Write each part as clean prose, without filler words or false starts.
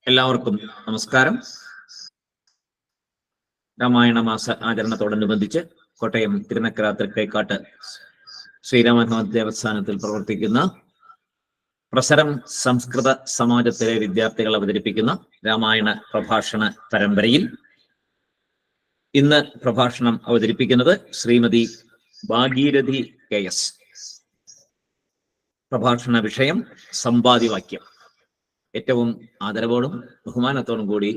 എല്ലാവർക്കും നമസ്കാരം. രാമായണ മാസ ആചരണത്തോടനുബന്ധിച്ച് കോട്ടയം തിരുനക്കര തൃക്കൈക്കാട്ട് ശ്രീരാമഹനുമാൻ ദേവസ്ഥാനത്തിൽ പ്രവർത്തിക്കുന്ന പ്രസരം സംസ്കൃത സമാജത്തിലെ വിദ്യാർത്ഥികൾ അവതരിപ്പിക്കുന്ന രാമായണ പ്രഭാഷണ പരമ്പരയിൽ ഇന്ന് പ്രഭാഷണം അവതരിപ്പിക്കുന്നത് ശ്രീമതി ഭാഗീരഥി KS. പ്രഭാഷണ വിഷയം സമ്പാദ്യവാക്യം. ഏറ്റവും ആദരവോടും ബഹുമാനത്തോടും കൂടി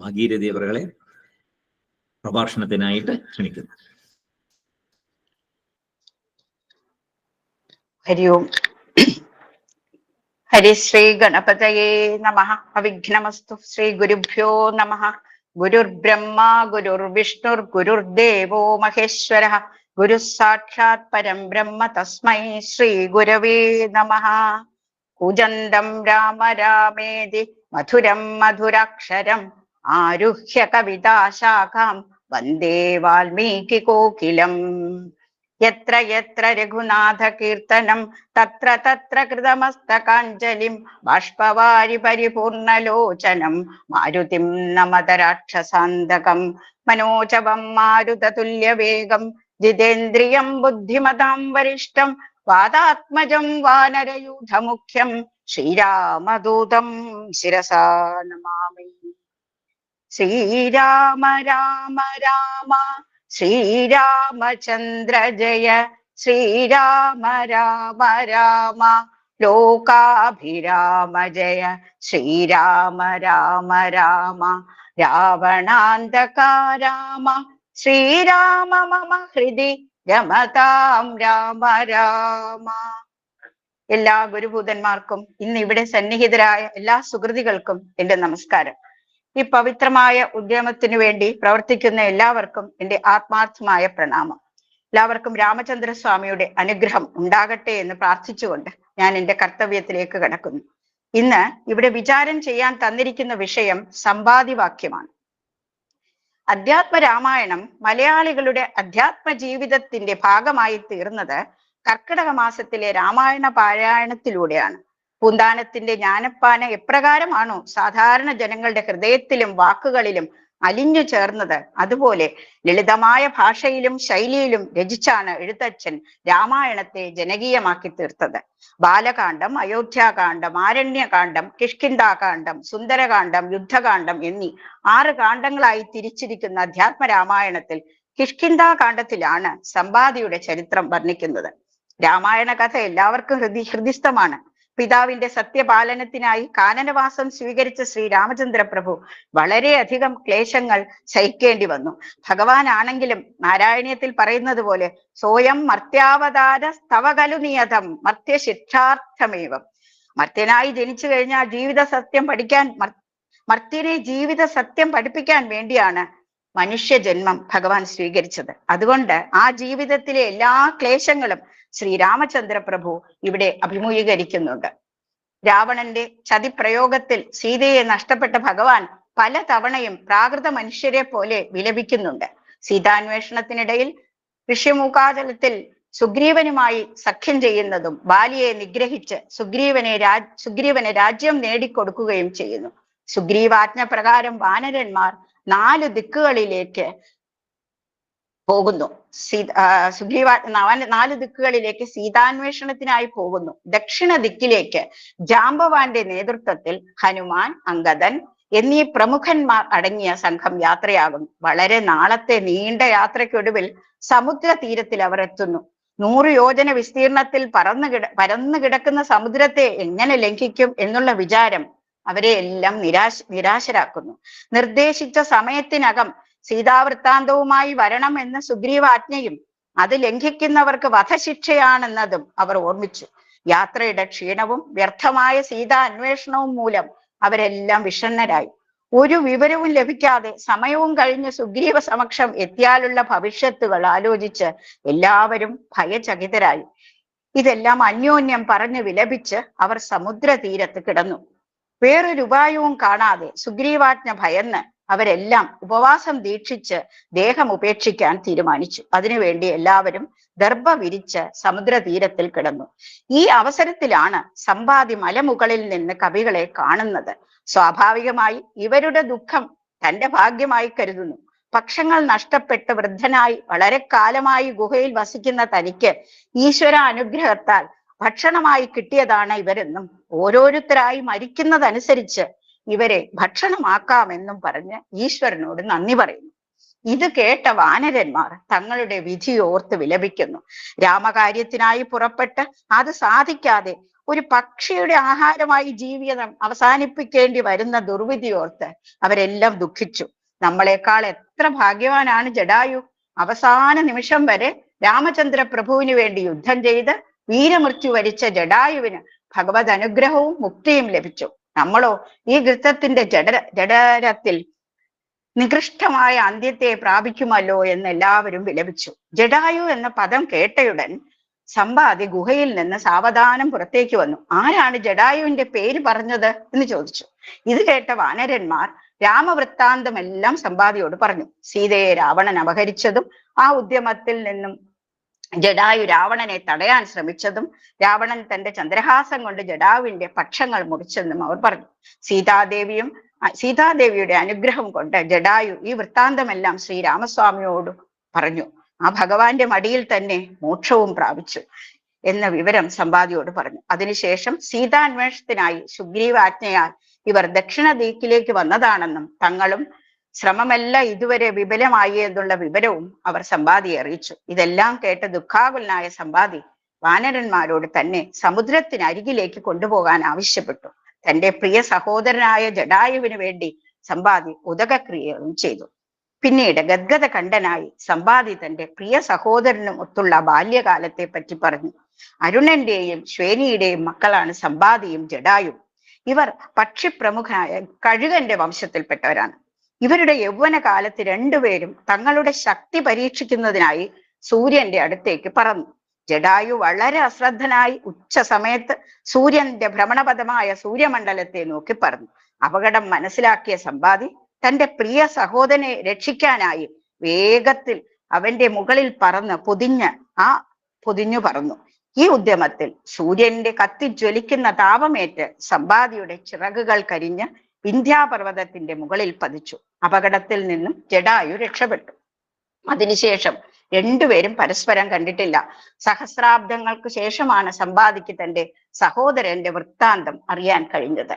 ഭാഗീരഥി അവരെ പ്രഭാഷണത്തിനായിട്ട് ക്ഷണിക്കുന്നു. ഹരി ഓം. ഹരി ശ്രീ ഗണപതയേ നമഃ. അവിഘ്നമസ്തു. ശ്രീ ഗുരുഭ്യോ നമഃ. ഗുരുർബ്രഹ്മ ഗുരുർവിഷ്ണുർ ഗുരുർദേവോ മഹേശ്വരഃ. ഗുരു സാക്ഷാത് പരം ബ്രഹ്മ തസ്മൈ ശ്രീ ഗുരവേ നമഃ. കൂജന്തം രാമ രാമേതി മധുരം മധുരാക്ഷരം ആരുഹ്യ കവിതാശാഖാം വന്ദേ വാൽമീകി കോകിലം. യത്ര യത്ര രഘുനാഥ കീർത്തനം തത്ര തത്ര കൃതമസ്തകാഞ്ജലിം ബാഷ്പവാരി പരിപൂർണലോചനം മാരുതിം നമത രാക്ഷസാന്തകം. മനോജവം മാരുതതുല്യവേഗം ജിതേന്ദ്രിയം ബുദ്ധിമതാം വരിഷ്ഠം വാതാത്മജം വാനരയൂഥമുഖ്യം ശ്രീരാമദൂതം ശിരസാ നമാമി. ശ്രീരാമ രാമ രാമ ശ്രീരാമചന്ദ്ര ജയ. ശ്രീരാമ രാമ രാമ ലോകാഭിരാമ ജയ. ശ്രീരാമ രാമ രാമ രാവണാന്തക രാമ. ശ്രീരാമ മമ ഹൃദി രമതാം രാമ രാമ. എല്ലാ ഗുരുഭൂതന്മാർക്കും ഇന്ന് ഇവിടെ സന്നിഹിതരായ എല്ലാ സുഹൃതികൾക്കും എന്റെ നമസ്കാരം. ഈ പവിത്രമായ ഉദ്യമത്തിനു വേണ്ടി പ്രവർത്തിക്കുന്ന എല്ലാവർക്കും എന്റെ ആത്മാർത്ഥമായ പ്രണാമം. എല്ലാവർക്കും രാമചന്ദ്രസ്വാമിയുടെ അനുഗ്രഹം ഉണ്ടാകട്ടെ എന്ന് പ്രാർത്ഥിച്ചുകൊണ്ട് ഞാൻ എന്റെ കർത്തവ്യത്തിലേക്ക് കടക്കുന്നു. ഇന്ന് ഇവിടെ വിചാരം ചെയ്യാൻ തന്നിരിക്കുന്ന വിഷയം സമ്പാദ്യവാക്യമാണ്. അധ്യാത്മ രാമായണം മലയാളികളുടെ അധ്യാത്മ ജീവിതത്തിന്റെ ഭാഗമായി തീർന്നത് കർക്കിടക മാസത്തിലെ രാമായണ പാരായണത്തിലൂടെയാണ്. പൂന്താനത്തിന്റെ ജ്ഞാനപ്പാന എപ്രകാരമാണോ സാധാരണ ജനങ്ങളുടെ ഹൃദയത്തിലും വാക്കുകളിലും അലിഞ്ഞു ചേർന്നത്, അതുപോലെ ലളിതമായ ഭാഷയിലും ശൈലിയിലും രചിച്ചാണ് എഴുത്തച്ഛൻ രാമായണത്തെ ജനകീയമാക്കി തീർത്തത്. ബാലകാന്ഡം, അയോധ്യാകാന്ഡം, ആരണ്യകാന്ഡം, കിഷ്കിന്ധാകാന്ഡം, സുന്ദരകാന്ഡം, യുദ്ധകാന്ഡം എന്നീ 6 കാണ്ഡങ്ങളായി തിരിച്ചിരിക്കുന്ന അധ്യാത്മ രാമായണത്തിൽ കിഷ്കിന്ധാകാന്ഡത്തിലാണ് സമ്പാദിയുടെ ചരിത്രം വർണ്ണിക്കുന്നത്. രാമായണ കഥ എല്ലാവർക്കും ഹൃദിസ്ഥമാണ്. പിതാവിന്റെ സത്യപാലനത്തിനായി കാനനവാസം സ്വീകരിച്ച ശ്രീരാമചന്ദ്ര പ്രഭു വളരെയധികം ക്ലേശങ്ങൾ സഹിക്കേണ്ടി വന്നു. ഭഗവാനാണെങ്കിലും നാരായണീയത്തിൽ പറയുന്നത് പോലെ സ്വയം മർത്യാവതാര സ്തവകലു നിയതം മർത്യശിക്ഷാർത്ഥമേവം. മർത്യനായി ജനിച്ചു കഴിഞ്ഞാൽ ജീവിത സത്യം പഠിക്കാൻ, മർത്യനെ ജീവിത സത്യം പഠിപ്പിക്കാൻ വേണ്ടിയാണ് മനുഷ്യജന്മം ഭഗവാൻ സ്വീകരിച്ചത്. അതുകൊണ്ട് ആ ജീവിതത്തിലെ എല്ലാ ക്ലേശങ്ങളും ശ്രീരാമചന്ദ്ര പ്രഭു ഇവിടെ അഭിമുഖീകരിക്കുന്നുണ്ട്. രാവണന്റെ ചതിപ്രയോഗത്തിൽ സീതയെ നഷ്ടപ്പെട്ട ഭഗവാൻ പല തവണയും പ്രാകൃത മനുഷ്യരെ പോലെ വിലപിക്കുന്നുണ്ട്. സീതാന്വേഷണത്തിനിടയിൽ ഋഷ്യമൂകാചലത്തിൽ സുഗ്രീവനുമായി സഖ്യം ചെയ്യുന്നതും ബാലിയെ നിഗ്രഹിച്ച് സുഗ്രീവനെ രാജ്യം നേടിക്കൊടുക്കുകയും ചെയ്യുന്നു. സുഗ്രീവാജ്ഞ പ്രകാരം വാനരന്മാർ 4 ദിക്കുകളിലേക്ക് പോകുന്നു. സുഗ്രീവാജ്ഞ 4 ദിക്കുകളിലേക്ക് സീതാന്വേഷണത്തിനായി പോകുന്നു. ദക്ഷിണ ദിക്കിലേക്ക് ജാംബവാന്റെ നേതൃത്വത്തിൽ ഹനുമാൻ, അംഗദൻ എന്നീ പ്രമുഖന്മാർ അടങ്ങിയ സംഘം യാത്രയാകുന്നു. വളരെ നാളത്തെ നീണ്ട യാത്രയ്ക്കൊടുവിൽ സമുദ്ര തീരത്തിൽ അവർ എത്തുന്നു. 100 യോജന വിസ്തീർണത്തിൽ പരന്നു കിടക്കുന്ന സമുദ്രത്തെ എങ്ങനെ ലംഘിക്കും എന്നുള്ള വിചാരം അവരെ എല്ലാം നിരാശരാക്കുന്നു. നിർദ്ദേശിച്ച സമയത്തിനകം സീതാവൃത്താന്തവുമായി വരണം എന്ന സുഗ്രീവാജ്ഞയും അത് ലംഘിക്കുന്നവർക്ക് വധശിക്ഷയാണെന്നതും അവർ ഓർമ്മിച്ചു. യാത്രയുടെ ക്ഷീണവും വ്യർത്ഥമായ സീതാ അന്വേഷണവും മൂലം അവരെല്ലാം വിഷണ്ണരായി. ഒരു വിവരവും ലഭിക്കാതെ സമയവും കഴിഞ്ഞ് സുഗ്രീവ സമക്ഷം എത്തിയാലുള്ള ഭവിഷ്യത്തുകൾ ആലോചിച്ച് എല്ലാവരും ഭയചകിതരായി. ഇതെല്ലാം അന്യോന്യം പറഞ്ഞു വിലപിച്ച് അവർ സമുദ്ര തീരത്ത് കിടന്നു. വേറൊരു ഉപായവും കാണാതെ സുഗ്രീവാജ്ഞ ഭയന്ന് അവരെല്ലാം ഉപവാസം ദീക്ഷിച്ച് ദേഹം ഉപേക്ഷിക്കാൻ തീരുമാനിച്ചു. അതിനുവേണ്ടി എല്ലാവരും ദർഭ വിരിച്ച് സമുദ്രതീരത്തിൽ കിടന്നു. ഈ അവസരത്തിലാണ് സമ്പാദി മലമുകളിൽ നിന്ന് കവികളെ കാണുന്നത്. സ്വാഭാവികമായി ഇവരുടെ ദുഃഖം തന്റെ ഭാഗ്യമായി കരുതുന്നു. പക്ഷങ്ങൾ നഷ്ടപ്പെട്ട് വൃദ്ധനായി വളരെ കാലമായി ഗുഹയിൽ വസിക്കുന്ന തനിക്ക് ഈശ്വര അനുഗ്രഹത്താൽ ഭക്ഷണമായി കിട്ടിയതാണ് ഇവരെന്നും ഓരോരുത്തരായി മരിക്കുന്നതനുസരിച്ച് ഇവരെ ഭക്ഷണമാക്കാമെന്നും പറഞ്ഞ് ഈശ്വരനോട് നന്ദി പറയുന്നു. ഇത് കേട്ട വാനരന്മാർ തങ്ങളുടെ വിധിയോർത്ത് വിലപിക്കുന്നു. രാമകാര്യത്തിനായി പുറപ്പെട്ട് അത് സാധിക്കാതെ ഒരു പക്ഷിയുടെ ആഹാരമായി ജീവിതം അവസാനിപ്പിക്കേണ്ടി വരുന്ന ദുർവിധിയോർത്ത് അവരെല്ലാം ദുഃഖിച്ചു. നമ്മളെക്കാൾ എത്ര ഭാഗ്യവാനാണ് ജടായു. അവസാന നിമിഷം വരെ രാമചന്ദ്ര പ്രഭുവിന് വേണ്ടി യുദ്ധം ചെയ്ത് വീരമൃത്യു വരിച്ച ജടായുവിന് ഭഗവത് അനുഗ്രഹവും മുക്തിയും ലഭിച്ചു. നമ്മളോ ഈ ഗൃത്തത്തിന്റെ ജഡരത്തിൽ നികൃഷ്ടമായ അന്ത്യത്തെ പ്രാപിക്കുമല്ലോ എന്ന് എല്ലാവരും വിലപിച്ചു. ജടായു എന്ന പദം കേട്ടയുടൻ സമ്പാദി ഗുഹയിൽ നിന്ന് സാവധാനം പുറത്തേക്ക് വന്നു. ആരാണ് ജടായുവിന്റെ പേര് പറഞ്ഞത് എന്ന് ചോദിച്ചു. ഇത് കേട്ട വാനരന്മാർ രാമവൃത്താന്തമെല്ലാം സമ്പാദിയോട് പറഞ്ഞു. സീതയെ രാവണൻ അപഹരിച്ചതും ആ ഉദ്യമത്തിൽ നിന്നും ജടായു രാവണനെ തടയാൻ ശ്രമിച്ചതും രാവണൻ തന്റെ ചന്ദ്രഹാസം കൊണ്ട് ജടായുവിന്റെ പക്ഷങ്ങൾ മുറിച്ചെന്നും അവർ പറഞ്ഞു. സീതാദേവിയുടെ അനുഗ്രഹം കൊണ്ട് ജടായു ഈ വൃത്താന്തമെല്ലാം ശ്രീരാമസ്വാമിയോട് പറഞ്ഞു. ആ ഭഗവാന്റെ മടിയിൽ തന്നെ മോക്ഷവും പ്രാപിച്ചു എന്ന വിവരം സമ്പാദിയോട് പറഞ്ഞു. അതിനുശേഷം സീതാന്വേഷണത്തിനായി സുഗ്രീവാജ്ഞയാൽ ഇവർ ദക്ഷിണ ദിക്കിലേക്ക് വന്നതാണെന്നും തങ്ങളും ശ്രമമെല്ലാം ഇതുവരെ വിപുലമായി എന്നുള്ള വിവരവും അവർ സമ്പാദിയെ അറിയിച്ചു. ഇതെല്ലാം കേട്ട് ദുഃഖാകുലനായ സമ്പാദി വാനരന്മാരോട് തന്നെ സമുദ്രത്തിനരികിലേക്ക് കൊണ്ടുപോകാൻ ആവശ്യപ്പെട്ടു. തന്റെ പ്രിയ സഹോദരനായ ജടായുവിന് വേണ്ടി സമ്പാദി ഉദകക്രിയകളും ചെയ്തു. പിന്നീട് ഗദ്ഗദ കണ്ഠനായി സമ്പാദി തന്റെ പ്രിയ സഹോദരനും ഒത്തുള്ള ബാല്യകാലത്തെ പറ്റി പറഞ്ഞു. അരുണന്റെയും ശ്വേനിയുടെയും മക്കളാണ് സമ്പാദിയും ജടായും. ഇവർ പക്ഷിപ്രമുഖനായ കഴുകന്റെ വംശത്തിൽപ്പെട്ടവരാണ്. ഇവരുടെ യൗവന കാലത്ത് രണ്ടുപേരും തങ്ങളുടെ ശക്തി പരീക്ഷിക്കുന്നതിനായി സൂര്യന്റെ അടുത്തേക്ക് പറന്നു. ജടായു വളരെ അശ്രദ്ധനായി ഉച്ച സമയത്ത് സൂര്യന്റെ ഭ്രമണപഥമായ സൂര്യമണ്ഡലത്തെ നോക്കി പറന്നു. അപകടം മനസ്സിലാക്കിയ സമ്പാദി തന്റെ പ്രിയ സഹോദരനെ രക്ഷിക്കാനായി വേഗത്തിൽ അവന്റെ മുകളിൽ പറന്ന് പൊതിഞ്ഞു പറന്നു. ഈ ഉദ്യമത്തിൽ സൂര്യന്റെ കത്തിജ്വലിക്കുന്ന താപമേറ്റ് സമ്പാദിയുടെ ചിറകുകൾ കരിഞ്ഞ് വിന്ധ്യാപർവ്വതത്തിന്റെ മുകളിൽ പതിച്ചു. അപകടത്തിൽ നിന്നും ജടായു രക്ഷപ്പെട്ടു. അതിനുശേഷം രണ്ടുപേരും പരസ്പരം കണ്ടിട്ടില്ല. സഹസ്രാബ്ദങ്ങൾക്ക് ശേഷമാണ് സമ്പാദിക്ക് തന്റെ സഹോദരന്റെ വൃത്താന്തം അറിയാൻ കഴിഞ്ഞത്.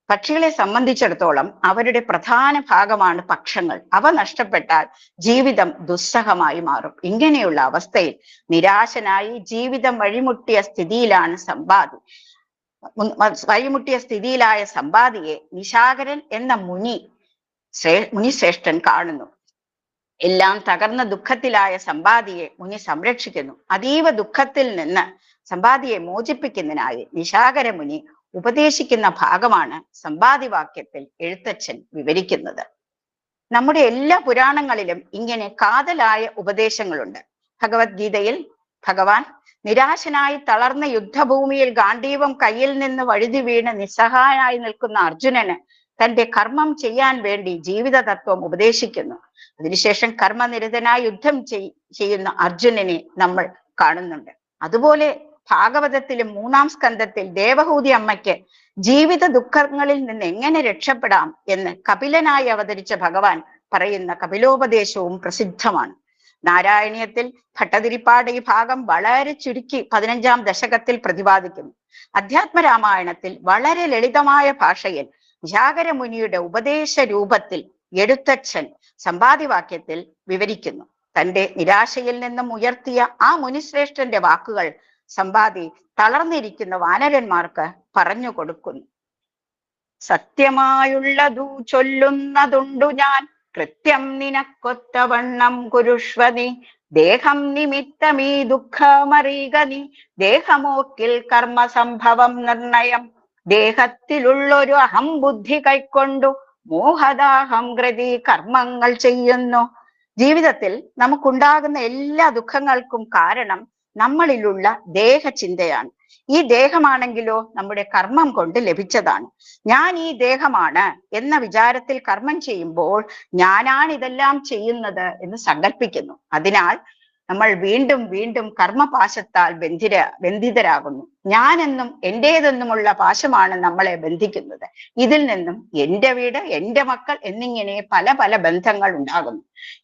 പക്ഷികളെ സംബന്ധിച്ചിടത്തോളം അവരുടെ പ്രധാന ഭാഗമാണ് പക്ഷങ്ങൾ. അവ നഷ്ടപ്പെട്ടാൽ ജീവിതം ദുസ്സഹമായി മാറും. ഇങ്ങനെയുള്ള അവസ്ഥയിൽ നിരാശനായി ജീവിതം വഴിമുട്ടിയ സ്ഥിതിയിലായ സമ്പാദിയെ നിശാകരൻ എന്ന മുനിശ്രേഷ്ഠൻ കാണുന്നു. എല്ലാം തകർന്ന ദുഃഖത്തിലായ സമ്പാദിയെ മുനി സംരക്ഷിക്കുന്നു. അതീവ ദുഃഖത്തിൽ നിന്ന് സമ്പാദിയെ മോചിപ്പിക്കുന്നതിനായി നിശാകര മുനി ഉപദേശിക്കുന്ന ഭാഗമാണ് സമ്പാദി വാക്യത്തിൽ എഴുത്തച്ഛൻ വിവരിക്കുന്നത്. നമ്മുടെ എല്ലാ പുരാണങ്ങളിലും ഇങ്ങനെ കാതലായ ഉപദേശങ്ങളുണ്ട്. ഭഗവത്ഗീതയിൽ ഭഗവാൻ നിരാശനായി തളർന്ന യുദ്ധഭൂമിയിൽ ഗാണ്ഡീവം കയ്യിൽ നിന്ന് വഴുതി വീണ് നിസ്സഹായനായി നിൽക്കുന്ന അർജുനന് തന്റെ കർമ്മം ചെയ്യാൻ വേണ്ടി ജീവിത തത്വം ഉപദേശിക്കുന്നു. അതിനുശേഷം കർമ്മനിരതനായി യുദ്ധം ചെയ്യുന്ന അർജുനനെ നമ്മൾ കാണുന്നുണ്ട്. അതുപോലെ ഭാഗവതത്തിലും 3-ാം സ്കന്ധത്തിൽ ദേവഹൂതി അമ്മയ്ക്ക് ജീവിത ദുഃഖങ്ങളിൽ നിന്ന് എങ്ങനെ രക്ഷപ്പെടാം എന്ന് കപിലനായി അവതരിച്ച ഭഗവാൻ പറയുന്ന കപിലോപദേശവും പ്രസിദ്ധമാണ്. നാരായണീയത്തിൽ ഭട്ടതിരിപ്പാട് ഈ ഭാഗം വളരെ ചുരുക്കി 15-ാം ദശകത്തിൽ പ്രതിപാദിക്കുന്നു. അധ്യാത്മരാമായണത്തിൽ വളരെ ലളിതമായ ഭാഷയിൽ നിശാകര മുനിയുടെ ഉപദേശ രൂപത്തിൽ എഴുത്തച്ഛൻ സമ്പാദിവാക്യത്തിൽ വിവരിക്കുന്നു. തന്റെ നിരാശയിൽ നിന്നും ഉയർത്തിയ ആ മുനിശ്രേഷ്ഠന്റെ വാക്കുകൾ സമ്പാദി തളർന്നിരിക്കുന്ന വാനരന്മാർക്ക് പറഞ്ഞു കൊടുക്കുന്നു. സത്യമായുള്ളതു ചൊല്ലുന്നതുണ്ടു ഞാൻ, കൃത്യം നിനക്കൊത്തവണ്ണം കുരുഷ്വനി. ദേഹം നിമിത്തമീ ദുഃഖമറിയുക നീ, ദേഹമോക്കിൽ കർമ്മസംഭവം നിർണയം. ദേഹത്തിലുള്ളൊരു അഹം ബുദ്ധി കൈക്കൊണ്ടു മോഹദാഹം കൃതി കർമ്മങ്ങൾ ചെയ്യുന്നു. ജീവിതത്തിൽ നമുക്കുണ്ടാകുന്ന എല്ലാ ദുഃഖങ്ങൾക്കും കാരണം നമ്മളിലുള്ള ദേഹചിന്തയാണ്. ഈ ദേഹമാണെങ്കിലോ നമ്മുടെ കർമ്മം കൊണ്ട് ലഭിച്ചതാണ്. ഞാൻ ഈ ദേഹമാണ് എന്ന വിചാരത്തിൽ കർമ്മം ചെയ്യുമ്പോൾ ഞാനാണ് ഇതെല്ലാം ചെയ്യുന്നത് എന്ന് സങ്കല്പിക്കുന്നു. അതിനാൽ നമ്മൾ വീണ്ടും വീണ്ടും കർമ്മപാശത്താൽ ബന്ധിതരാകുന്നു. ഞാനെന്നും എന്റേതെന്നുമുള്ള പാശമാണ് നമ്മളെ ബന്ധിക്കുന്നത്. ഇതിൽ നിന്നും എന്റെ വീട്, എന്റെ മക്കൾ എന്നിങ്ങനെ പല പല ബന്ധങ്ങൾ ഉണ്ടാകുന്നു.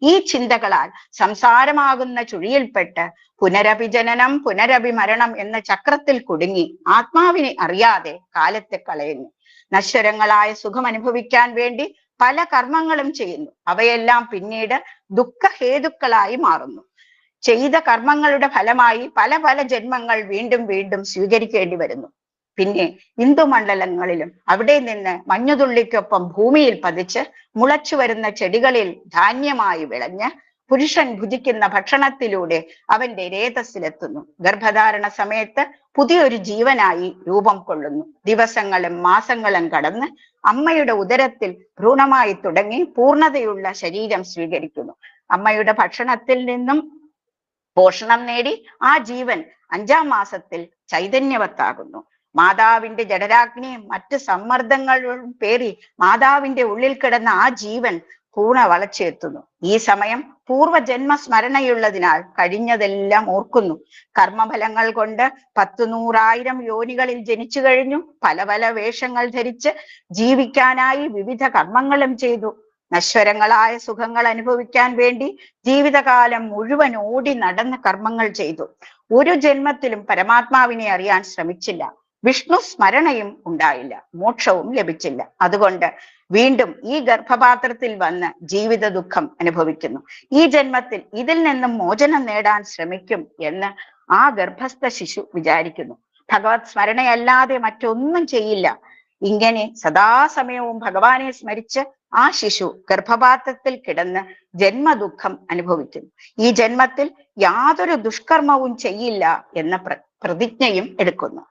ഈ ചിന്തകളാൽ സംസാരമാകുന്ന ചുഴിയിൽപ്പെട്ട് പുനരഭിജനനം പുനരഭിമരണം എന്ന ചക്രത്തിൽ കുടുങ്ങി ആത്മാവിനെ അറിയാതെ കാലത്തെ കളയുന്നു. നശ്വരങ്ങളായ സുഖം അനുഭവിക്കാൻ വേണ്ടി പല കർമ്മങ്ങളും ചെയ്യുന്നു. അവയെല്ലാം പിന്നീട് ദുഃഖഹേതുക്കളായി മാറുന്നു. ചെയ്ത കർമ്മങ്ങളുടെ ഫലമായി പല പല ജന്മങ്ങൾ വീണ്ടും വീണ്ടും സ്വീകരിക്കേണ്ടി വരുന്നു. പിന്നെ ഹിന്ദുമണ്ഡലങ്ങളിലും അവിടെ നിന്ന് മഞ്ഞുതുള്ളിക്കൊപ്പം ഭൂമിയിൽ പതിച്ച് മുളച്ചു വരുന്ന ചെടികളിൽ ധാന്യമായി വിളഞ്ഞ് പുരുഷൻ ഭുജിക്കുന്ന ഭക്ഷണത്തിലൂടെ അവന്റെ രേതസ്സിലെത്തുന്നു. ഗർഭധാരണ സമയത്ത് പുതിയൊരു ജീവനായി രൂപം കൊള്ളുന്നു. ദിവസങ്ങളും മാസങ്ങളും കടന്ന് അമ്മയുടെ ഉദരത്തിൽ ഭ്രൂണമായി തുടങ്ങി പൂർണ്ണതയുള്ള ശരീരം സ്വീകരിക്കുന്നു. അമ്മയുടെ ഭക്ഷണത്തിൽ നിന്നും പോഷണം നേടി ആ ജീവൻ 5-ാം മാസത്തിൽ ചൈതന്യവത്താകുന്നു. മാതാവിന്റെ ജഠരാഗ്നിയും മറ്റ് സമ്മർദ്ദങ്ങളും പേറി മാതാവിന്റെ ഉള്ളിൽ കിടന്ന ആ ജീവൻ പൂർണ്ണ വളർച്ചയെത്തുന്നു. ഈ സമയം പൂർവ്വജന്മ സ്മരണയുള്ളതിനാൽ കഴിഞ്ഞതെല്ലാം ഓർക്കുന്നു. കർമ്മഫലങ്ങൾ കൊണ്ട് 10,100,000 യോനികളിൽ ജനിച്ചു കഴിഞ്ഞു. പല പല വേഷങ്ങൾ ധരിച്ച് ജീവിക്കാനായി വിവിധ കർമ്മങ്ങളും ചെയ്തു. നശ്വരങ്ങളായ സുഖങ്ങൾ അനുഭവിക്കാൻ വേണ്ടി ജീവിതകാലം മുഴുവൻ ഓടി നടന്ന് കർമ്മങ്ങൾ ചെയ്തു. ഒരു ജന്മത്തിലും പരമാത്മാവിനെ അറിയാൻ ശ്രമിച്ചില്ല. വിഷ്ണു സ്മരണയും ഉണ്ടായില്ല. മോക്ഷവും ലഭിച്ചില്ല. അതുകൊണ്ട് വീണ്ടും ഈ ഗർഭപാത്രത്തിൽ വന്ന് ജീവിത ദുഃഖം അനുഭവിക്കുന്നു. ഈ ജന്മത്തിൽ ഇതിൽ നിന്നും മോചനം നേടാൻ ശ്രമിക്കും എന്ന് ആ ഗർഭസ്ഥ ശിശു വിചാരിക്കുന്നു. ഭഗവത് സ്മരണയല്ലാതെ മറ്റൊന്നും ചെയ്യില്ല. ഇങ്ങനെ സദാസമയവും ഭഗവാനെ സ്മരിച്ച് ആ ശിശു ഗർഭപാത്രത്തിൽ കിടന്ന് ജന്മദുഃഖം അനുഭവിക്കുന്നു. ഈ ജന്മത്തിൽ യാതൊരു ദുഷ്കർമ്മവും ചെയ്യില്ല എന്ന പ്രതിജ്ഞയും എടുക്കുന്നു.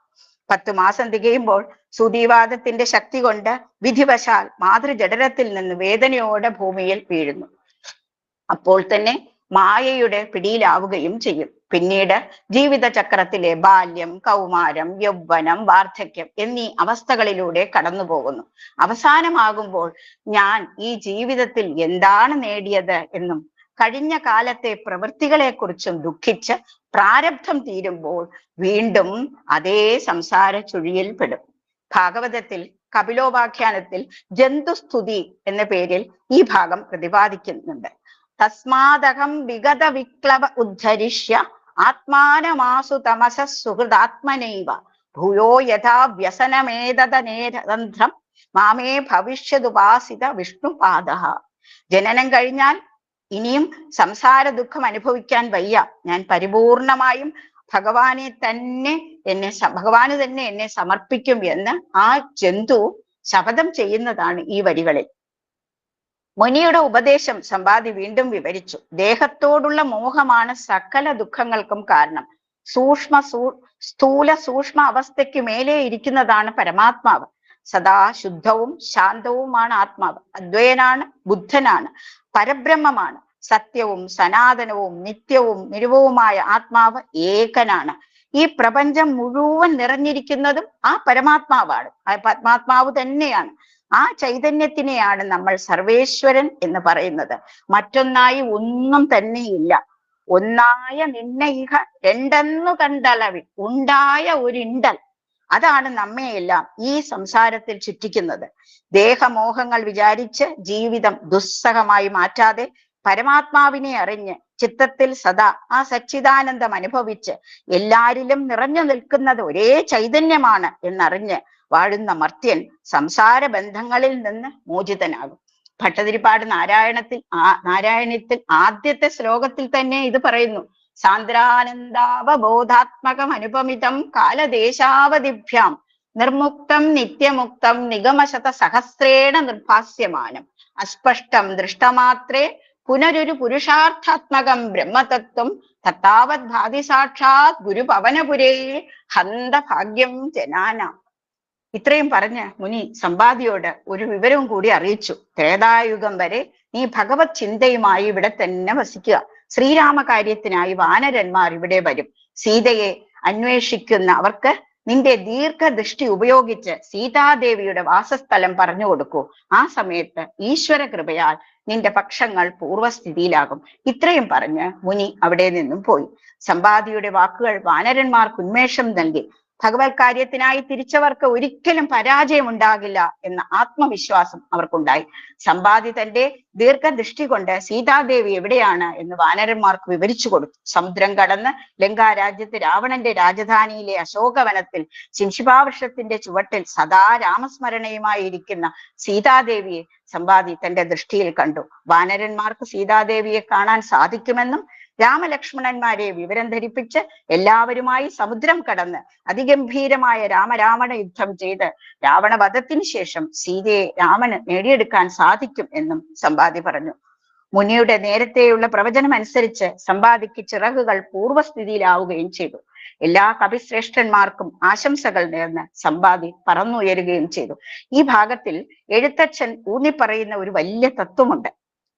10 മാസം തികയുമ്പോൾ സൂതിവാദത്തിന്റെ ശക്തി കൊണ്ട് വിധിവശാൽ മാതൃജഠരത്തിൽ നിന്ന് വേദനയോടെ ഭൂമിയിൽ വീഴുന്നു. അപ്പോൾ തന്നെ മായയുടെ പിടിയിലാവുകയും ചെയ്യും. പിന്നീട് ജീവിതചക്രത്തിലെ ബാല്യം, കൗമാരം, യൗവനം, വാർദ്ധക്യം എന്നീ അവസ്ഥകളിലൂടെ കടന്നു പോകുന്നു. അവസാനമാകുമ്പോൾ ഞാൻ ഈ ജീവിതത്തിൽ എന്താണ് നേടിയത് എന്നും കഴിഞ്ഞ കാലത്തെ പ്രവൃത്തികളെ കുറിച്ചും ദുഃഖിച്ച് പ്രാരബ്ധം തീരുമ്പോൾ വീണ്ടും അതേ സംസാര ചുഴിയിൽ പെടും. ഭാഗവതത്തിൽ കപിലോപാഖ്യാനത്തിൽ ജന്തുസ്തുതി എന്ന പേരിൽ ഈ ഭാഗം പ്രതിപാദിക്കുന്നുണ്ട്. തസ്മാദഹം വിഗത വിക്ലവ ഉദ്ധരിഷ്യ ആത്മാനമാസു തമസ സുഹൃദാത്മനൈവ ഭൂയോ യഥാ വ്യസനമേതനേതന്ത്രം മാമേ ഭവിഷ്യതുപാസിത വിഷ്ണുപാദഃ. ജനനം കഴിഞ്ഞാൽ ഇനിയും സംസാര ദുഃഖം അനുഭവിക്കാൻ വയ്യ. ഞാൻ പരിപൂർണമായും ഭഗവാന് തന്നെ എന്നെ സമർപ്പിക്കും എന്ന് ആ ജന്തു ശപഥം ചെയ്യുന്നതാണ് ഈ വരികളിൽ. മുനിയുടെ ഉപദേശം സമ്പാദി വീണ്ടും വിവരിച്ചു. ദേഹത്തോടുള്ള മോഹമാണ് സകല ദുഃഖങ്ങൾക്കും കാരണം. സ്ഥൂല സൂക്ഷ്മ അവസ്ഥയ്ക്ക് മേലെ ഇരിക്കുന്നതാണ് പരമാത്മാവ്. സദാ ശുദ്ധവും ശാന്തവുമാണ് ആത്മാവ്. അദ്വൈനാണ്, ബുദ്ധനാണ്, പരബ്രഹ്മമാണ്. സത്യവും സനാതനവും നിത്യവും നിരുപവുമായ ആത്മാവ് ഏകനാണ്. ഈ പ്രപഞ്ചം മുഴുവൻ നിറഞ്ഞിരിക്കുന്നതും ആ പരമാത്മാവാണ്. ആ പരമാത്മാവ് തന്നെയാണ്. ആ ചൈതന്യത്തിനെയാണ് നമ്മൾ സർവേശ്വരൻ എന്ന് പറയുന്നത്. മറ്റൊന്നായി ഒന്നും തന്നെയില്ല. ഒന്നായ നിന്നെ ഇഹ രണ്ടെന്നു കണ്ടളവിൽ ഉണ്ടായ ഒരിണ്ടൽ, അതാണ് നമ്മയെല്ലാം ഈ സംസാരത്തിൽ ചുറ്റിക്കുന്നത്. ദേഹമോഹങ്ങൾ വിചാരിച്ച് ജീവിതം ദുസ്സഹമായി മാറ്റാതെ പരമാത്മാവിനെ അറിഞ്ഞ് ചിത്തത്തിൽ സദാ ആ സച്ചിദാനന്ദം അനുഭവിച്ച് എല്ലാരിലും നിറഞ്ഞു നിൽക്കുന്നത് ഒരേ ചൈതന്യമാണ് എന്നറിഞ്ഞ് വാഴുന്ന മർത്യൻ സംസാര ബന്ധങ്ങളിൽ നിന്ന് മോചിതനാകും. ഭട്ടതിരിപ്പാട് നാരായണത്തിൽ ആദ്യത്തെ ശ്ലോകത്തിൽ തന്നെ ഇത് പറയുന്നു. സാന്ദ്രാനന്ദാവബോധാത്മകം അനുപമിതം കാലദേശാവധിഭ്യാം നിർമുക്തം നിത്യമുക്തം നിഗമശത സഹസ്രേണ നിർഭാസ്യമാനം അസ്പഷ്ടം ദൃഷ്ടമാത്രേ പുനരൊരു പുരുഷാർത്ഥാത്മകം ബ്രഹ്മതത്വം തത്താവത് ഭാതി സാക്ഷാത് ഗുരുപവനപുരേ ഹന്ത ഭാഗ്യം ജനാനാം. ഇത്രയും പറഞ്ഞ് മുനി സമ്പാദിയോട് ഒരു വിവരവും കൂടി അറിയിച്ചു. ത്രേതായുഗം വരെ നീ ഭഗവത് ചിന്തയുമായി ഇവിടെ തന്നെ വസിക്കുക. ശ്രീരാമകാര്യത്തിനായി വാനരന്മാർ ഇവിടെ വരും. സീതയെ അന്വേഷിക്കുന്ന അവർക്ക് നിന്റെ ദീർഘദൃഷ്ടി ഉപയോഗിച്ച് സീതാദേവിയുടെ വാസസ്ഥലം പറഞ്ഞു കൊടുക്കൂ. ആ സമയത്ത് ഈശ്വര കൃപയാൽ നിന്റെ പക്ഷങ്ങൾ പൂർവ്വസ്ഥിതിയിലാകും. ഇത്രയും പറഞ്ഞ് മുനി അവിടെ നിന്നും പോയി. സമ്പാദിയുടെ വാക്കുകൾ വാനരന്മാർക്ക് ഉന്മേഷം നൽകി. ഭഗവത് കാര്യത്തിനായി തിരിച്ചവർക്ക് ഒരിക്കലും പരാജയം ഉണ്ടാകില്ല എന്ന ആത്മവിശ്വാസം അവർക്കുണ്ടായി. സമ്പാദി തന്റെ ദീർഘദൃഷ്ടി കൊണ്ട് സീതാദേവി എവിടെയാണ് എന്ന് വാനരന്മാർക്ക് വിവരിച്ചു കൊടുത്തു. സമുദ്രം കടന്ന് ലങ്കാരാജ്യത്ത് രാവണന്റെ രാജധാനിയിലെ അശോകവനത്തിൽ ശിംശിപാവൃക്ഷത്തിന്റെ ചുവട്ടിൽ സദാ രാമസ്മരണയുമായി ഇരിക്കുന്ന സീതാദേവിയെ സമ്പാദി തന്റെ ദൃഷ്ടിയിൽ കണ്ടു. വാനരന്മാർക്ക് സീതാദേവിയെ കാണാൻ സാധിക്കുമെന്നും രാമലക്ഷ്മണന്മാരെ വിവരം ധരിപ്പിച്ച് എല്ലാവരുമായി സമുദ്രം കടന്ന് അതിഗംഭീരമായ രാമരാവണ യുദ്ധം ചെയ്ത് രാവണവധത്തിന് ശേഷം സീതയെ രാമന് നേടിയെടുക്കാൻ സാധിക്കും എന്നും സമ്പാദി പറഞ്ഞു. മുനിയുടെ നേരത്തെയുള്ള പ്രവചനം അനുസരിച്ച് സമ്പാദിക്ക് ചിറകുകൾ പൂർവ്വസ്ഥിതിയിലാവുകയും ചെയ്തു. എല്ലാ കവിശ്രേഷ്ഠന്മാർക്കും ആശംസകൾ നേർന്ന് സമ്പാദി പറന്നുയരുകയും ചെയ്തു. ഈ ഭാഗത്തിൽ എഴുത്തച്ഛൻ ഊന്നിപ്പറയുന്ന ഒരു വലിയ തത്വമുണ്ട്: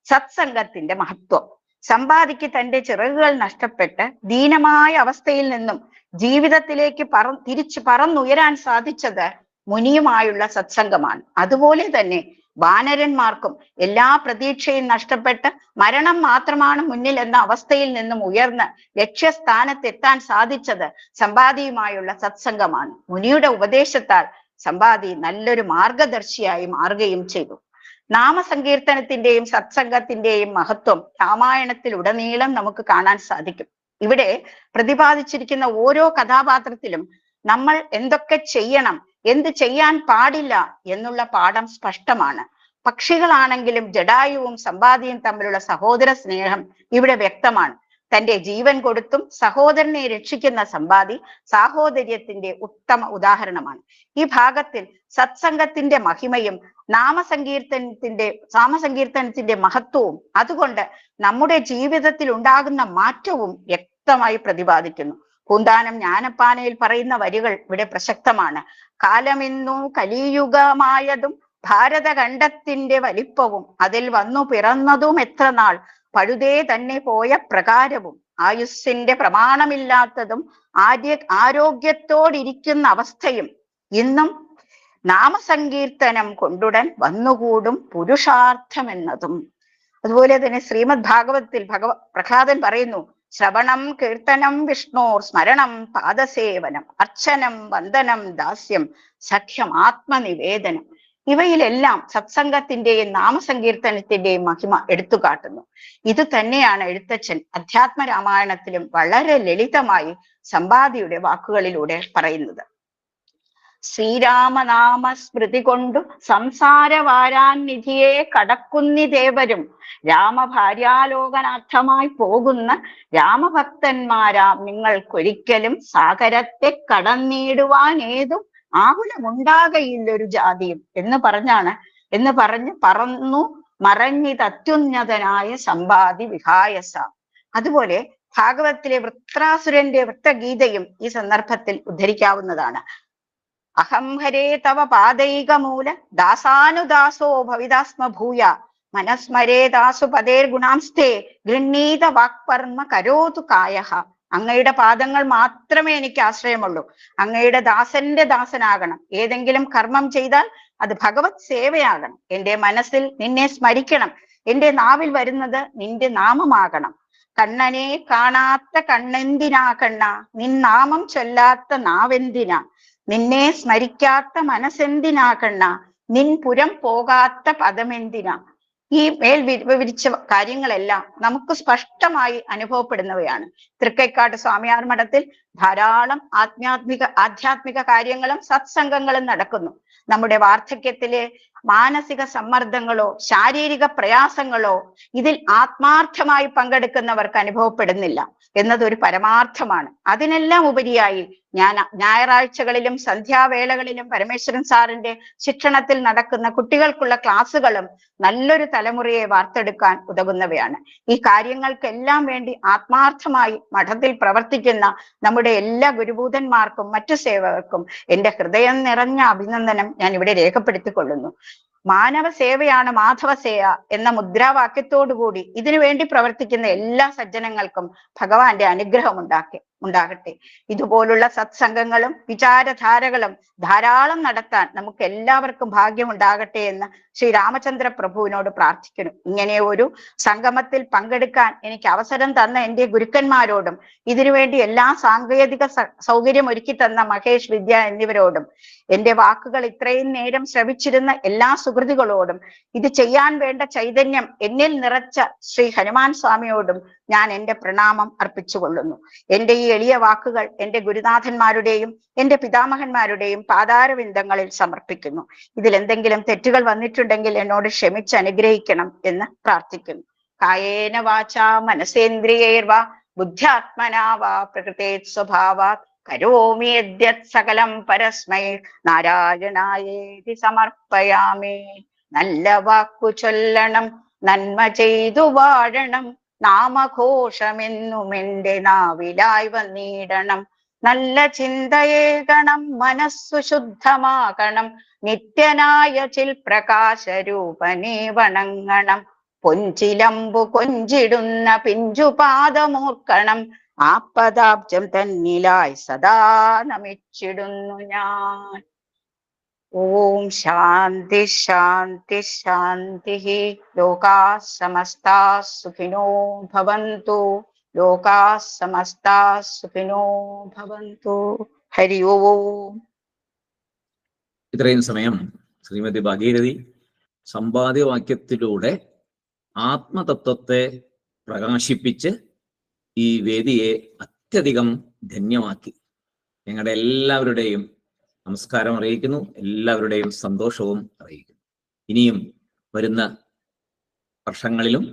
സത്സംഗത്തിന്റെ മഹത്വം. സമ്പാദിക്ക് തന്റെ ചിറകുകൾ നഷ്ടപ്പെട്ട് ദീനമായ അവസ്ഥയിൽ നിന്നും ജീവിതത്തിലേക്ക് തിരിച്ചു പറന്നുയരാൻ സാധിച്ചത് മുനിയുമായുള്ള സത്സംഗമാണ്. അതുപോലെ തന്നെ വാനരന്മാർക്കും എല്ലാ പ്രതീക്ഷയും നഷ്ടപ്പെട്ട് മരണം മാത്രമാണ് മുന്നിൽ എന്ന അവസ്ഥയിൽ നിന്നും ഉയർന്ന് ലക്ഷ്യസ്ഥാനത്തെത്താൻ സാധിച്ചത് സമ്പാദിയുമായുള്ള സത്സംഗമാണ്. മുനിയുടെ ഉപദേശത്താൽ സമ്പാദി നല്ലൊരു മാർഗദർശിയായി മാറുകയും ചെയ്തു. നാമസങ്കീർത്തനത്തിന്റെയും സത്സംഗത്തിന്റെയും മഹത്വം രാമായണത്തിൽ ഉടനീളം നമുക്ക് കാണാൻ സാധിക്കും. ഇവിടെ പ്രതിപാദിച്ചിരിക്കുന്ന ഓരോ കഥാപാത്രത്തിലും നമ്മൾ എന്തൊക്കെ ചെയ്യണം, എന്ത് ചെയ്യാൻ പാടില്ല എന്നുള്ള പാഠം സ്പഷ്ടമാണ്. പക്ഷികളാണെങ്കിലും ജടായുവും സമ്പാദിയും തമ്മിലുള്ള സഹോദര സ്നേഹം ഇവിടെ വ്യക്തമാണ്. തന്റെ ജീവൻ കൊടുത്തും സഹോദരനെ രക്ഷിക്കുന്ന സമ്പാദി സാഹോദര്യത്തിന്റെ ഉത്തമ ഉദാഹരണമാണ്. ഈ ഭാഗത്തിൽ സത്സംഗത്തിന്റെ മഹിമയും നാമസങ്കീർത്തനത്തിന്റെ മഹത്വവും അതുകൊണ്ട് നമ്മുടെ ജീവിതത്തിൽ ഉണ്ടാകുന്ന മാറ്റവും വ്യക്തമായി പ്രതിപാദിക്കുന്നു. പൂന്താനം ജ്ഞാനപ്പാനയിൽ പറയുന്ന വരികൾ ഇവിടെ പ്രസക്തമാണ്. കാലമിന്നു കലിയുഗമായതും ഭാരതഖണ്ഡത്തിന്റെ വലിപ്പവും അതിൽ വന്നു പിറന്നതും എത്ര നാൾ പഴുതേ തന്നെ പോയ പ്രകാരവും ആയുസ്സിന്റെ പ്രമാണമില്ലാത്തതും ആരോഗ്യത്തോടിരിക്കുന്ന അവസ്ഥയും ഇന്നും നാമസങ്കീർത്തനം കൊണ്ടുടൻ വന്നുകൂടും പുരുഷാർത്ഥമെന്നതും. അതുപോലെ തന്നെ ശ്രീമദ് ഭാഗവതത്തിൽ പ്രഹ്ലാദൻ പറയുന്നു: ശ്രവണം കീർത്തനം വിഷ്ണോർ സ്മരണം പാദസേവനം അർച്ചനം വന്ദനം ദാസ്യം സഖ്യം ആത്മനിവേദനം. ഇവയിലെല്ലാം സത്സംഗത്തിന്റെയും നാമസങ്കീർത്തനത്തിന്റെയും മഹിമ എടുത്തുകാട്ടുന്നു. ഇത് തന്നെയാണ് എഴുത്തച്ഛൻ അധ്യാത്മ രാമായണത്തിലും വളരെ ലളിതമായി സമ്പാദിയുടെ വാക്കുകളിലൂടെ പറയുന്നത്. ശ്രീരാമനാമ സ്മൃതി കൊണ്ടു സംസാരവാരാനിധിയെ കടക്കുന്നിദേവരും രാമഭാര്യാലോകനാർത്ഥമായി പോകുന്ന രാമഭക്തന്മാരാം നിങ്ങൾക്കൊരിക്കലും സാഗരത്തെ കടന്നിടുവാൻ ഏതും ആകുലമുണ്ടാകയില്ലൊരു ജാതിയും എന്ന് പറഞ്ഞ് പറന്നു മറഞ്ഞിതത്യുന്നതനായ സമ്പാദി വിഹായസ. അതുപോലെ ഭാഗവത്തിലെ വൃത്രാസുരന്റെ വൃത്തഗീതയും ഈ സന്ദർഭത്തിൽ ഉദ്ധരിക്കാവുന്നതാണ്. അഹം ഹരേ തവ പാദൈകമൂല ദാസാനുദാസോ ഭവിതാസ്മ ഭൂയ മനസ്മരേ ദാസു പദേർ ഗുണാംസ്തേ ഗൃണ്ണീത വാക്പർമ്മ കരോതു കായഃ. അങ്ങയുടെ പാദങ്ങൾ മാത്രമേ എനിക്ക് ആശ്രയമുള്ളൂ. അങ്ങയുടെ ദാസന്റെ ദാസനാകണം. ഏതെങ്കിലും കർമ്മം ചെയ്താൽ അത് ഭഗവത് സേവയാകണം. എന്റെ മനസ്സിൽ നിന്നെ സ്മരിക്കണം. എന്റെ നാവിൽ വരുന്നത് നിന്റെ നാമമാകണം. കണ്ണനെ കാണാത്ത കണ്ണെന്തിനാ കണ്ണ, നിൻ നാമം ചൊല്ലാത്ത നാവെന്തിനാ, നിന്നെ സ്മരിക്കാത്ത മനസ്സെന്തിനാ കണ്ണ, നിൻ പുരം പോകാത്ത പദമെന്തിനാ. ഈ മേൽ വിവരിച്ച കാര്യങ്ങളെല്ലാം നമുക്ക് സ്പഷ്ടമായി അനുഭവപ്പെടുന്നവയാണ്. തൃക്കൈക്കാട് സ്വാമിയാർ മഠത്തിൽ ധാരാളം ആധ്യാത്മിക കാര്യങ്ങളും സത്സംഗങ്ങളും നടക്കുന്നു. നമ്മുടെ വാർദ്ധക്യത്തിലെ മാനസിക സമ്മർദ്ദങ്ങളോ ശാരീരിക പ്രയാസങ്ങളോ ഇതിൽ ആത്മാർത്ഥമായി പങ്കെടുക്കുന്നവർക്ക് അനുഭവപ്പെടുന്നില്ല എന്നതൊരു പരമാർത്ഥമാണ്. അതിനെല്ലാം ഉപരിയായി ഞായറാഴ്ചകളിലും സന്ധ്യാവേളകളിലും പരമേശ്വരൻ സാറിന്റെ ശിക്ഷണത്തിൽ നടക്കുന്ന കുട്ടികൾക്കുള്ള ക്ലാസ്സുകളും നല്ലൊരു തലമുറയെ വാർത്തെടുക്കാൻ ഉതകുന്നവയാണ്. ഈ കാര്യങ്ങൾക്കെല്ലാം വേണ്ടി ആത്മാർത്ഥമായി മഠത്തിൽ പ്രവർത്തിക്കുന്ന നമ്മുടെ എല്ലാ ഗുരുഭൂതന്മാർക്കും മറ്റു സേവകർക്കും എന്റെ ഹൃദയം നിറഞ്ഞ അഭിനന്ദനം ഞാൻ ഇവിടെ രേഖപ്പെടുത്തിക്കൊള്ളുന്നു. മാനവ സേവയാണ് മാധവ സേവ എന്ന മുദ്രാവാക്യത്തോടുകൂടി ഇതിനു വേണ്ടി പ്രവർത്തിക്കുന്ന എല്ലാ സജ്ജനങ്ങൾക്കും ഭഗവാന്റെ അനുഗ്രഹം ഉണ്ടാകട്ടെ. ഇതുപോലുള്ള സത്സംഗങ്ങളും വിചാരധാരകളും ധാരാളം നടത്താൻ നമുക്ക് എല്ലാവർക്കും ഭാഗ്യം ഉണ്ടാകട്ടെ എന്ന് ശ്രീ രാമചന്ദ്ര പ്രഭുവിനോട് പ്രാർത്ഥിക്കുന്നു. ഇങ്ങനെ ഒരു സംഗമത്തിൽ പങ്കെടുക്കാൻ എനിക്ക് അവസരം തന്ന എൻ്റെ ഗുരുക്കന്മാരോടും ഇതിനുവേണ്ടി എല്ലാ സാങ്കേതിക സൗകര്യം ഒരുക്കി തന്ന മഹേഷ് വിദ്യ എന്നിവരോടും എൻ്റെ വാക്കുകൾ ഇത്രയും നേരം ശ്രവിച്ചിരുന്ന എല്ലാ സുഹൃത്തുക്കളോടും ഇത് ചെയ്യാൻ വേണ്ട ചൈതന്യം എന്നിൽ നിറച്ച ശ്രീ ഹനുമാൻ സ്വാമിയോടും ഞാൻ എൻ്റെ പ്രണാമം അർപ്പിച്ചുകൊള്ളുന്നു. എൻ്റെ ഈ എളിയ വാക്കുകൾ എൻ്റെ ഗുരുനാഥന്മാരുടെയും എൻ്റെ പിതാമഹന്മാരുടെയും പാതാരവിന്ദങ്ങളിൽ സമർപ്പിക്കുന്നു. ഇതിൽ എന്തെങ്കിലും തെറ്റുകൾ വന്നിട്ടുണ്ടെങ്കിൽ എന്നോട് ക്ഷമിച്ച് അനുഗ്രഹിക്കണം എന്ന് പ്രാർത്ഥിക്കുന്നു. കായേന വാചാ മനസേന്ദ്രിയൈർവാ ബുദ്ധ്യാത്മനാ വാ പ്രകൃതേത് സ്വഭാവാത് കരോമി യദ്യത് സകലം പരസ്മൈ നാരായണായേതി സമർപ്പയാമി. നല്ല വാക്കു ചൊല്ലണം, നന്മ ചെയ്തു വാഴണം, നാമഘോഷമെന്നും എൻ്റെ നാവിലായി വന്നിടണം. നല്ല ചിന്തയേകണം, മനസ്സു ശുദ്ധമാകണം, നിത്യനായ ചിൽ പ്രകാശരൂപനെ വണങ്ങണം. പൊഞ്ചിലമ്പു കൊഞ്ചിടുന്ന പിഞ്ചുപാദമോർക്കണം, ആ പദാബ്ജം തന്നിലായി സദാ നമിച്ചിടുന്നു ഞാൻ. ഓം ശാന്തി ശാന്തി ശാന്തി. ലോകാ സമസ്താ സുഖിനോ ഭവന്തു. ലോകാ സമസ്താ സുഖിനോ ഭവന്തു. ഹരി ഓം. ഇത്രയും സമയം ശ്രീമതി ഭാഗീരഥി സമ്പാദ്യവാക്യത്തിലൂടെ ആത്മതത്വത്തെ പ്രകാശിപ്പിച്ച് ഈ വേദിയെ അത്യധികം ധന്യമാക്കി. ഞങ്ങളുടെ എല്ലാവരുടെയും നമസ്കാരം അറിയിക്കുന്നു, എല്ലാവരുടെയും സന്തോഷവും അറിയിക്കുന്നു. ഇനിയും വരുന്ന വർഷങ്ങളിലും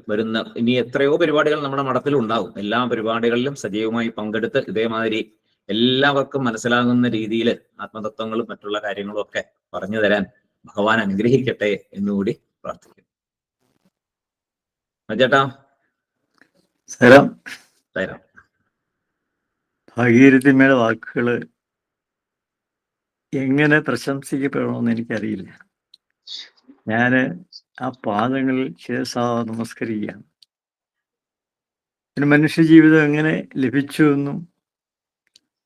ഇനി എത്രയോ പരിപാടികൾ നമ്മുടെ മഠത്തിൽ ഉണ്ടാവും. എല്ലാ പരിപാടികളിലും സജീവമായി പങ്കെടുത്ത് ഇതേമാതിരി എല്ലാവർക്കും മനസ്സിലാകുന്ന രീതിയിൽ ആത്മതത്വങ്ങളും മറ്റുള്ള കാര്യങ്ങളും ഒക്കെ പറഞ്ഞു തരാൻ ഭഗവാൻ അനുഗ്രഹിക്കട്ടെ എന്നുകൂടി പ്രാർത്ഥിക്കുന്നു. ചേട്ടാ തരാം. തരാം. ഭാഗീരഥിയമ്മയുടെ വാക്കുകള് എങ്ങനെ പ്രശംസിക്കപ്പെടണമെന്ന് എനിക്കറിയില്ല. ഞാന് ആ പാദങ്ങളിൽ ശിരസാ നമസ്കരിക്കുകയാണ്. ഒരു മനുഷ്യ ജീവിതം എങ്ങനെ ലഭിച്ചു എന്നും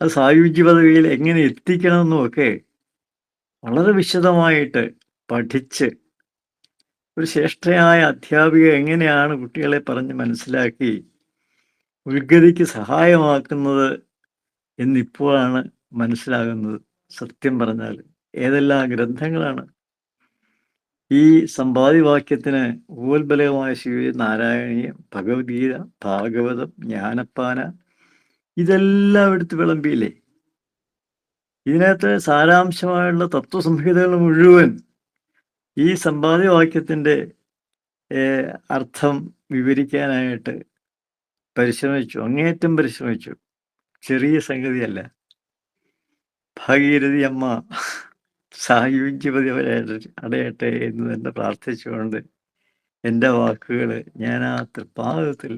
അത് സായുജ്യ പദവിയിൽ എങ്ങനെ എത്തിക്കണമെന്നും ഒക്കെ വളരെ വിശദമായിട്ട് പഠിച്ച് ഒരു ശ്രേഷ്ഠയായ അധ്യാപിക എങ്ങനെയാണ് കുട്ടികളെ പറഞ്ഞ് മനസ്സിലാക്കി ഉദ്ഗതിക്ക് സഹായമാക്കുന്നത് എന്നിപ്പോഴാണ് മനസ്സിലാകുന്നത്. സത്യം പറഞ്ഞാൽ ഏതെല്ലാം ഗ്രന്ഥങ്ങളാണ് ഈ സമ്പാദ്യവാക്യത്തിന് ഉപോത്ബലകമായ ശ്രീ നാരായണീയം, ഭഗവത്ഗീത, ഭാഗവതം, ജ്ഞാനപ്പാന ഇതെല്ലാം എടുത്ത് വിളമ്പിയില്ലേ. ഇതിനകത്ത് സാരാംശമായുള്ള തത്വസംഹിതകൾ മുഴുവൻ ഈ സമ്പാദ്യവാക്യത്തിൻ്റെ അർത്ഥം വിവരിക്കാനായിട്ട് പരിശ്രമിച്ചു, അങ്ങേയറ്റം പരിശ്രമിച്ചു. ചെറിയ സംഗതിയല്ല. ഭാഗീരഥി അമ്മ സായുജ്യപതി അടയട്ടെ എന്ന് തന്നെ പ്രാർത്ഥിച്ചുകൊണ്ട് എൻ്റെ വാക്കുകൾ ഞാൻ ആ തൃപ്പാദത്തിൽ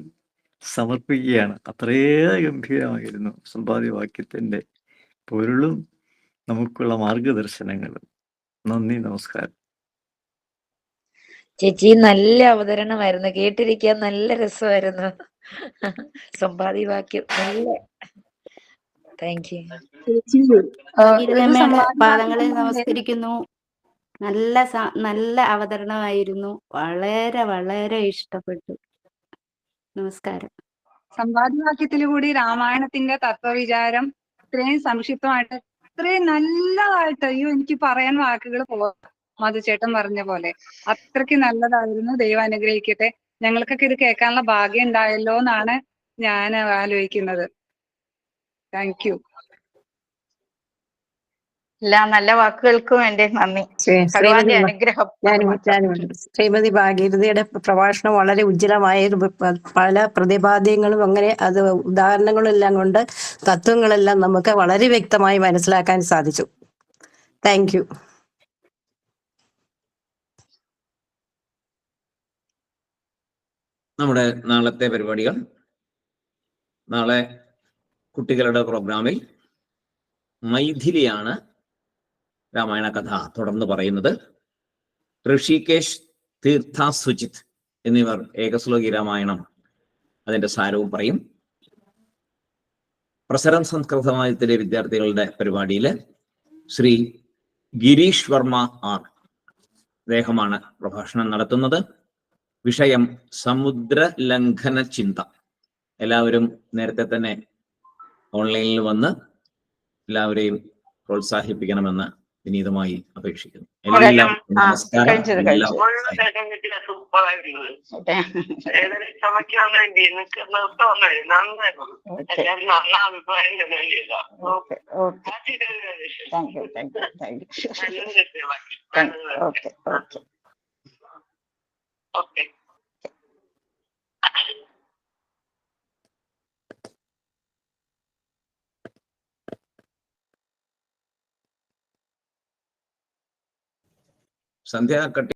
സമർപ്പിക്കുകയാണ്. അത്രയേറെ ഗംഭീരമായിരുന്നു സമ്പാദ്യവാക്യത്തിൻ്റെ പൊരുളും നമുക്കുള്ള മാർഗദർശനങ്ങളും. നന്ദി, നമസ്കാരം. ചേച്ചി നല്ല അവതരണമായിരുന്നു, കേട്ടിരിക്കാൻ നല്ല രസമായിരുന്നു. സമ്പാദ്യവാക്യം നല്ല. Thank you. പാദങ്ങളെ നമസ്കരിക്കുന്നു. നല്ല അവതരണമായിരുന്നു. വളരെ വളരെ ഇഷ്ടപ്പെട്ടു. നമസ്കാരം. സമ്പാദ്യവാക്യത്തിലൂടെ രാമായണത്തിന്റെ തത്വവിചാരം ഇത്രയും സംക്ഷിപ്തമായിട്ട് ഇത്രയും നല്ലതായിട്ട്, അയ്യോ എനിക്ക് പറയാൻ വാക്കുകൾ പോകാം. മധുചേട്ടൻ പറഞ്ഞ പോലെ അത്രയ്ക്ക് നല്ലതായിരുന്നു. ദൈവം അനുഗ്രഹിക്കട്ടെ. ഞങ്ങൾക്കൊക്കെ ഇത് കേൾക്കാനുള്ള ഭാഗ്യം ഉണ്ടായല്ലോ എന്നാണ് ഞാൻ ആലോചിക്കുന്നത്. Thank you. എല്ലാ നല്ല വാക്കുകൾക്കും എൻ്റെ നന്ദി. ഭഗവാന്റെ അനുഗ്രഹം. ശ്രീമതി ഭാഗീരഥിയുടെ പ്രഭാഷണം വളരെ ഉജ്ജ്വലമായ പല പ്രതിപാദ്യങ്ങളും അങ്ങനെ അത് ഉദാഹരണങ്ങളും എല്ലാം കൊണ്ട് തത്വങ്ങളെല്ലാം നമുക്ക് വളരെ വ്യക്തമായി മനസ്സിലാക്കാൻ സാധിച്ചു. Thank you. നമ്മുടെ നാളത്തെ പരിപാടികൾ, നാളെ കുട്ടികളുടെ പ്രോഗ്രാമിൽ മൈഥിലിയാണ് രാമായണ കഥ തുടർന്ന് പറയുന്നത്. ഋഷികേശ്, തീർത്ഥ, സുജിത് എന്നിവർ ഏകശ്ലോകി രാമായണം അതിൻ്റെ സാരവും പറയും. പ്രസരം സംസ്കൃതമായത്തിലെ വിദ്യാർത്ഥികളുടെ പരിപാടിയിൽ ശ്രീ ഗിരീഷ് വർമ്മ ആർ അദ്ദേഹമാണ് പ്രഭാഷണം നടത്തുന്നത്. വിഷയം സമുദ്ര ലംഘന ചിന്ത. എല്ലാവരും നേരത്തെ തന്നെ ഓൺലൈനിൽ വന്ന് എല്ലാവരെയും പ്രോത്സാഹിപ്പിക്കണമെന്ന് വിനീതമായി അപേക്ഷിക്കുന്നു. എല്ലാം നമസ്കാരം. കഴിച്ചത് കഴിച്ചു. Okay okay thank you thank you thank you okay okay. Sandhya കട്ടി